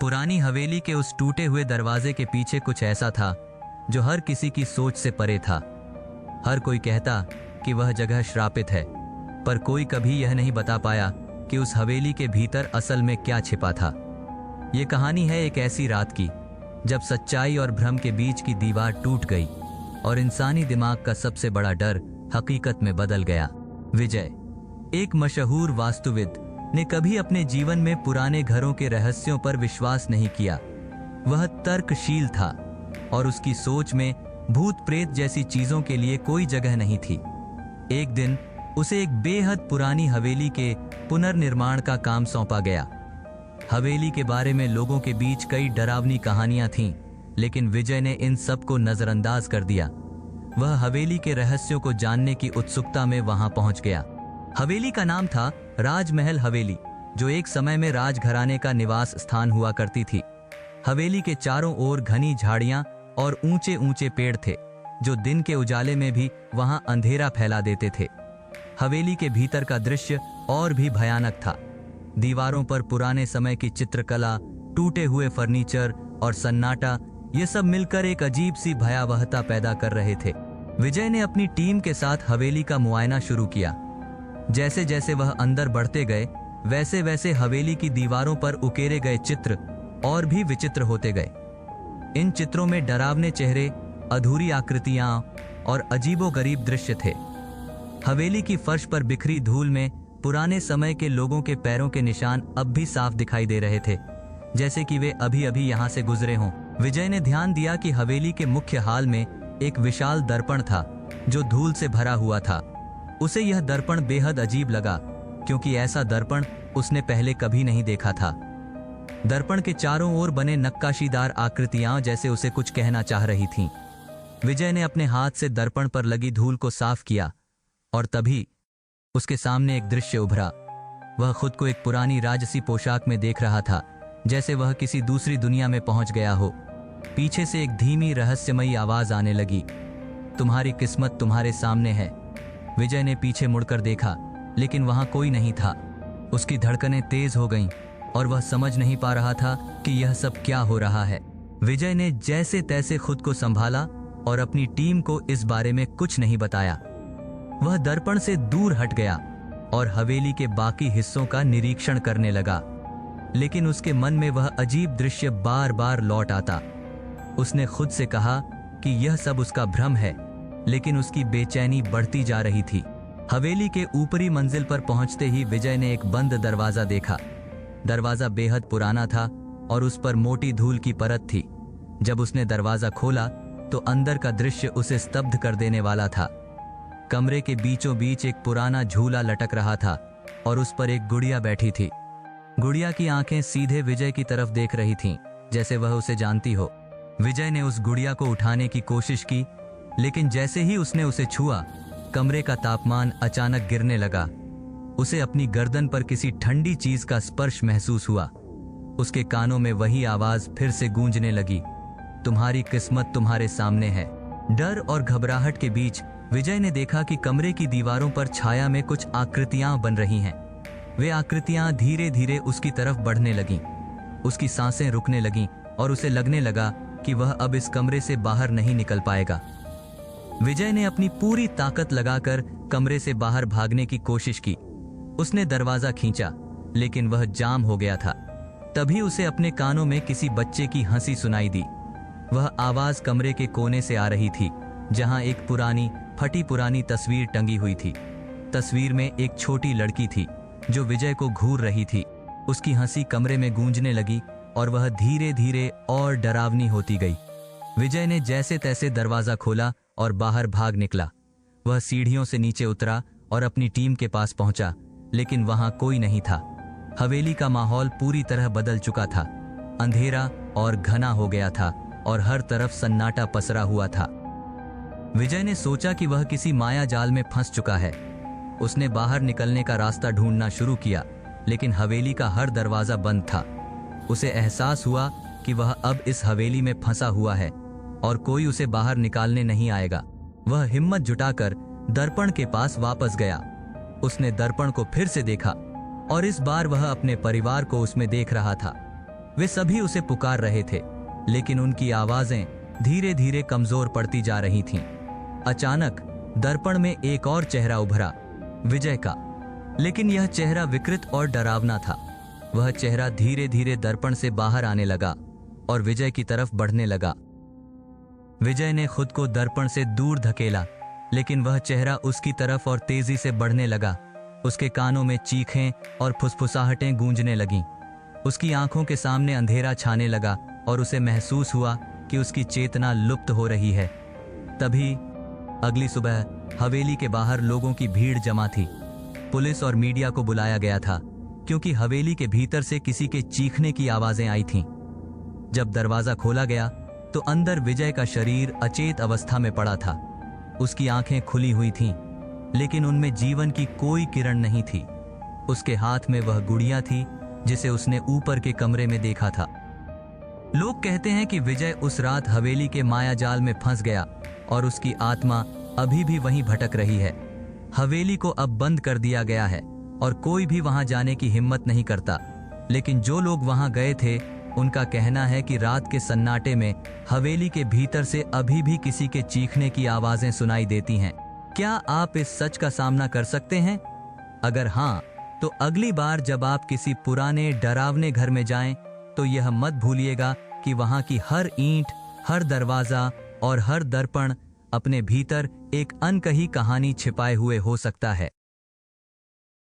पुरानी हवेली के उस टूटे हुए दरवाजे के पीछे कुछ ऐसा था जो हर किसी की सोच से परे था। हर कोई कहता कि वह जगह श्रापित है, पर कोई कभी यह नहीं बता पाया कि उस हवेली के भीतर असल में क्या छिपा था। ये कहानी है एक ऐसी रात की जब सच्चाई और भ्रम के बीच की दीवार टूट गई और इंसानी दिमाग का सबसे बड़ा डर हकीकत में बदल गया। विजय, एक मशहूर वास्तुविद, ने कभी अपने जीवन में पुराने घरों के रहस्यों पर विश्वास नहीं किया। वह तर्कशील था और उसकी सोच में भूत प्रेत जैसी चीजों के लिए कोई जगह नहीं थी। एक दिन उसे एक बेहद पुरानी हवेली के पुनर्निर्माण का काम सौंपा गया। हवेली के बारे में लोगों के बीच कई डरावनी कहानियां थीं, लेकिन विजय ने इन सब को नजरअंदाज कर दिया। वह हवेली के रहस्यों को जानने की उत्सुकता में वहां पहुंच गया। हवेली का नाम था राजमहल हवेली, जो एक समय में राजघराने का निवास स्थान हुआ करती थी। हवेली के चारों ओर घनी झाड़ियां और ऊंचे ऊंचे पेड़ थे, जो दिन के उजाले में भी वहां अंधेरा फैला देते थे। हवेली के भीतर का दृश्य और भी भयानक था। दीवारों पर पुराने समय की चित्रकला, टूटे हुए फर्नीचर और सन्नाटा, ये सब मिलकर एक अजीब सी भयावहता पैदा कर रहे थे। विजय ने अपनी टीम के साथ हवेली का मुआयना शुरू किया। जैसे जैसे वह अंदर बढ़ते गए, वैसे वैसे हवेली की दीवारों पर उकेरे गए चित्र और भी विचित्र होते गए। इन चित्रों में डरावने चेहरे, अधूरी आकृतियां और अजीबोगरीब दृश्य थे। हवेली की फर्श पर बिखरी धूल में पुराने समय के लोगों के पैरों के निशान अब भी साफ दिखाई दे रहे थे, जैसे कि वे अभी अभी यहां से गुजरे हों। विजय ने ध्यान दिया कि हवेली के मुख्य हाल में एक विशाल दर्पण था जो धूल से भरा हुआ था। उसे यह दर्पण बेहद अजीब लगा, क्योंकि ऐसा दर्पण उसने पहले कभी नहीं देखा था। दर्पण के चारों ओर बने नक्काशीदार आकृतियां जैसे उसे कुछ कहना चाह रही थीं। विजय ने अपने हाथ से दर्पण पर लगी धूल को साफ किया और तभी उसके सामने एक दृश्य उभरा। वह खुद को एक पुरानी राजसी पोशाक में देख रहा था, जैसे वह किसी दूसरी दुनिया में पहुंच गया हो। पीछे से एक धीमी रहस्यमयी आवाज आने लगी, तुम्हारी किस्मत तुम्हारे सामने है। विजय ने पीछे मुड़कर देखा, लेकिन वहां कोई नहीं था। उसकी धड़कनें तेज हो गईं और वह समझ नहीं पा रहा था कि यह सब क्या हो रहा है। विजय ने जैसे तैसे खुद को संभाला और अपनी टीम को इस बारे में कुछ नहीं बताया। वह दर्पण से दूर हट गया और हवेली के बाकी हिस्सों का निरीक्षण करने लगा, लेकिन उसके मन में वह अजीब दृश्य बार बार लौट आता। उसने खुद से कहा कि यह सब उसका भ्रम है, लेकिन उसकी बेचैनी बढ़ती जा रही थी। हवेली के ऊपरी मंजिल पर पहुंचते ही विजय ने एक बंद दरवाजा देखा। दरवाजा बेहद पुराना था और उस पर मोटी धूल की परत थी। जब उसने दरवाजा खोला तो अंदर का दृश्य उसे स्तब्ध कर देने वाला था। कमरे के बीचों बीच एक पुराना झूला लटक रहा था और उस पर एक गुड़िया बैठी थी। गुड़िया की आंखें सीधे विजय की तरफ देख रही थीं, जैसे वह उसे जानती हो। विजय ने उस गुड़िया को उठाने की कोशिश की, लेकिन जैसे ही उसने उसे छुआ, कमरे का तापमान अचानक गिरने लगा। उसे अपनी गर्दन पर किसी ठंडी चीज का स्पर्श महसूस हुआ। उसके कानों में वही आवाज फिर से गूंजने लगी, तुम्हारी किस्मत तुम्हारे सामने है। डर और घबराहट के बीच विजय ने देखा कि कमरे की दीवारों पर छाया में कुछ आकृतियां बन रही हैं। वे आकृतियां धीरे धीरे उसकी तरफ बढ़ने लगीं। उसकी सांसें रुकने लगीं और उसे लगने लगा कि वह अब इस कमरे से बाहर नहीं निकल पाएगा। विजय ने अपनी पूरी ताकत लगाकर कमरे से बाहर भागने की कोशिश की। उसने दरवाजा खींचा, लेकिन वह जाम हो गया था। तभी उसे अपने कानों में किसी बच्चे की हंसी सुनाई दी। वह आवाज कमरे के कोने से आ रही थी, जहां एक पुरानी फटी पुरानी तस्वीर टंगी हुई थी। तस्वीर में एक छोटी लड़की थी जो विजय को घूर रही थी। उसकी हंसी कमरे में गूंजने लगी और वह धीरे धीरे और डरावनी होती गई। विजय ने जैसे तैसे दरवाजा खोला और बाहर भाग निकला। वह सीढ़ियों से नीचे उतरा और अपनी टीम के पास पहुंचा, लेकिन वहां कोई नहीं था। हवेली का माहौल पूरी तरह बदल चुका था। अंधेरा और घना हो गया था और हर तरफ सन्नाटा पसरा हुआ था। विजय ने सोचा कि वह किसी माया जाल में फंस चुका है। उसने बाहर निकलने का रास्ता ढूंढना शुरू किया, लेकिन हवेली का हर दरवाजा बंद था। उसे एहसास हुआ कि वह अब इस हवेली में फंसा हुआ है और कोई उसे बाहर निकालने नहीं आएगा। वह हिम्मत जुटाकर दर्पण के पास वापस गया। उसने दर्पण को फिर से देखा और इस बार वह अपने परिवार को उसमें देख रहा था। वे सभी उसे पुकार रहे थे, लेकिन उनकी आवाजें धीरे धीरे कमजोर पड़ती जा रही थीं। अचानक दर्पण में एक और चेहरा उभरा, विजय का। लेकिन यह चेहरा विकृत और डरावना था। वह चेहरा धीरे धीरे दर्पण से बाहर आने लगा और विजय की तरफ बढ़ने लगा। विजय ने खुद को दर्पण से दूर धकेला, लेकिन वह चेहरा उसकी तरफ और तेजी से बढ़ने लगा। उसके कानों में चीखें और फुसफुसाहटें गूंजने लगीं। उसकी आंखों के सामने अंधेरा छाने लगा और उसे महसूस हुआ कि उसकी चेतना लुप्त हो रही है। तभी अगली सुबह हवेली के बाहर लोगों की भीड़ जमा थी। पुलिस और मीडिया को बुलाया गया था, क्योंकि हवेली के भीतर से किसी के चीखने की आवाजें आई थीं। जब दरवाजा खोला गया तो अंदर विजय का शरीर अचेत अवस्था में पड़ा था। उसकी आंखें खुली हुई थीं, लेकिन उनमें जीवन की कोई किरण नहीं थी। उसके हाथ में वह गुड़िया थी जिसे उसने ऊपर के कमरे में देखा था। लोग कहते हैं कि विजय उस रात हवेली के मायाजाल में फंस गया और उसकी आत्मा अभी भी वहीं भटक रही है। हवेली को अब बंद कर दिया गया है और कोई भी वहां जाने की हिम्मत नहीं करता। लेकिन जो लोग वहां गए थे, उनका कहना है कि रात के सन्नाटे में हवेली के भीतर से अभी भी किसी के चीखने की आवाजें सुनाई देती हैं। क्या आप इस सच का सामना कर सकते हैं? अगर हाँ, तो अगली बार जब आप किसी पुराने डरावने घर में जाएं, तो यह मत भूलिएगा कि वहां की हर ईंट, हर दरवाजा और हर दर्पण अपने भीतर एक अनकही कहानी छिपाए हुए हो सकता है।